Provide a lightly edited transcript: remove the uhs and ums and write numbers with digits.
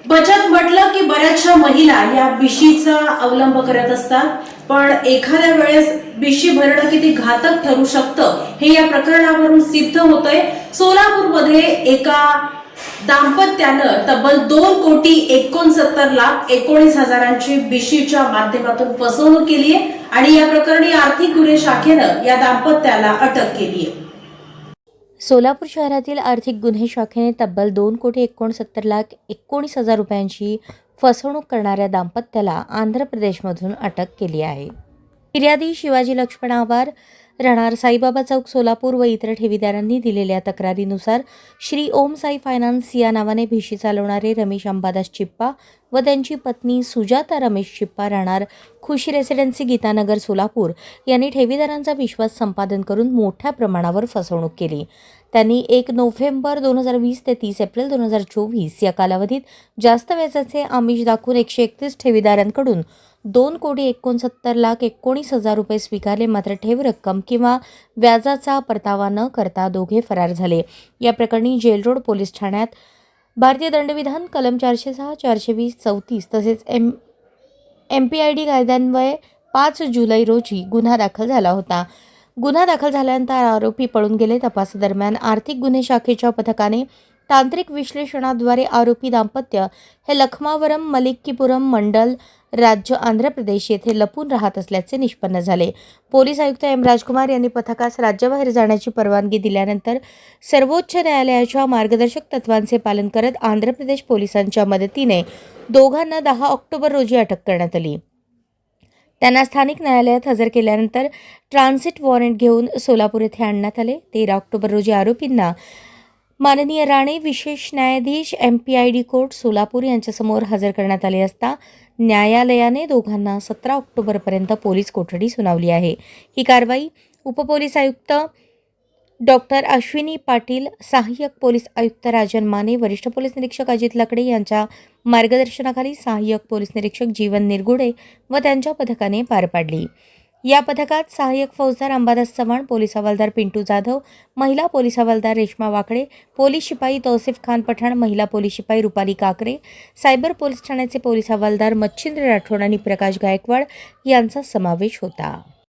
बचत म्हटलं की बऱ्याचशा महिला या बिशीचा अवलंब करत असतात, पण एखाद्या वेळेस बिशी भरणं किती घातक ठरू शकतं हे या प्रकरणावरून सिद्ध होतंय। सोलापूरमध्ये एका दाम्पत्यानं तब्बल 2,69,19,19,000ची बिशीच्या माध्यमातून फसवणूक केली आहे आणि या प्रकरणी आर्थिक गुन्हे शाखेनं या दाम्पत्याला अटक केली आहे। सोलापूर शहरातील आर्थिक गुन्हे शाखेने तब्बल 2,69,19,000 रुपयांची फसवणूक करणाऱ्या दाम्पत्याला आंध्र प्रदेशमधून अटक केली आहे। फिर्यादी शिवाजी लक्ष्मण आवार, राहणार साईबाबा चौक, सोलापूर व इतर ठेवीदारांनी दिलेल्या तक्रारीनुसार श्री ओम साई फायनान्स या नावाने भिशी चालवणारे रमेश अंबादास चिप्पा व त्यांची पत्नी सुजाता रमेश चिप्पा, राहणार खुशी रेसिडेन्सी, गीतानगर, सोलापूर यांनी ठेवीदारांचा विश्वास संपादन करून मोठ्या प्रमाणावर फसवणूक केली। त्यांनी 1 नोव्हेंबर 2020 ते 30 एप्रिल 2024 या कालावधीत जास्त व्याजाचे आमिष दाखवून 131 ठेवीदारांकडून 2,69,19,000 रुपये स्वीकारले, मात्र ठेव रक्कम किंवा व्याजाचा परतावा न करता दोघे फरार झाले। या प्रकरणी जेल रोड पोलीस ठाण्यात भारतीय दंडविधान कलम 406, 420, 34 तसेच MPID कायद्यान्वये 5 जुलै रोजी गुन्हा दाखल झाला होता। गुन्हा दाखल झाल्यानंतर आरोपी पळून गेले। तपासादरम्यान आर्थिक गुन्हे शाखेच्या पथकाने तांत्रिक विश्लेषणाद्वारे आरोपी दाम्पत्य हे लखमावरम, मलिक्कीपुरम मंडल, राज्य आंध्र प्रदेश येथे लपून राहत असल्याचे निष्पन्न झाले। पोलीस आयुक्त M. राजकुमार यांनी पथकास राज्याबाहेर जाण्याची परवानगी दिल्यानंतर सर्वोच्च न्यायालयाच्या मार्गदर्शक तत्वांचे पालन करत आंध्र प्रदेश पोलिसांच्या मदतीने दोघांना 10 ऑक्टोबर रोजी अटक करण्यात आली। त्यांना स्थानिक न्यायालयात हजर केल्यानंतर ट्रान्झिट वॉरंट घेऊन सोलापूर येथे आणण्यात आले। 13 ऑक्टोबर रोजी आरोपींना माननीय राणे विशेष न्यायाधीश MPID कोर्ट सोलापूर यांच्यासमोर हजर करण्यात आले असता न्यायालयाने दोघांना 17 ऑक्टोबरपर्यंत पोलीस कोठडी सुनावली आहे। ही कारवाई उपपोलीस आयुक्त डॉक्टर अश्विनी पाटील, सहाय्यक पोलीस आयुक्त राजन माने, वरिष्ठ पोलीस निरीक्षक अजित लकडे यांच्या मार्गदर्शनाखाली सहाय्यक पोलीस निरीक्षक जीवन निरगुडे व त्यांच्या पथकाने पार पाडली। या पथकात सहाय्यक फौजदार अंबादास चव्हाण, पोलीस हवालदार पिंटू जाधव, महिला पोलीस हवालदार रेश्मा वाकडे, पोलीस शिपाई तौसिफ खान पठाण, महिला पोलीस शिपाई रुपाली काकरे, सायबर पोलीस ठाण्याचे पोलीस हवालदार मच्छिंद्र राठोड आणि प्रकाश गायकवाड यांचा समावेश होता।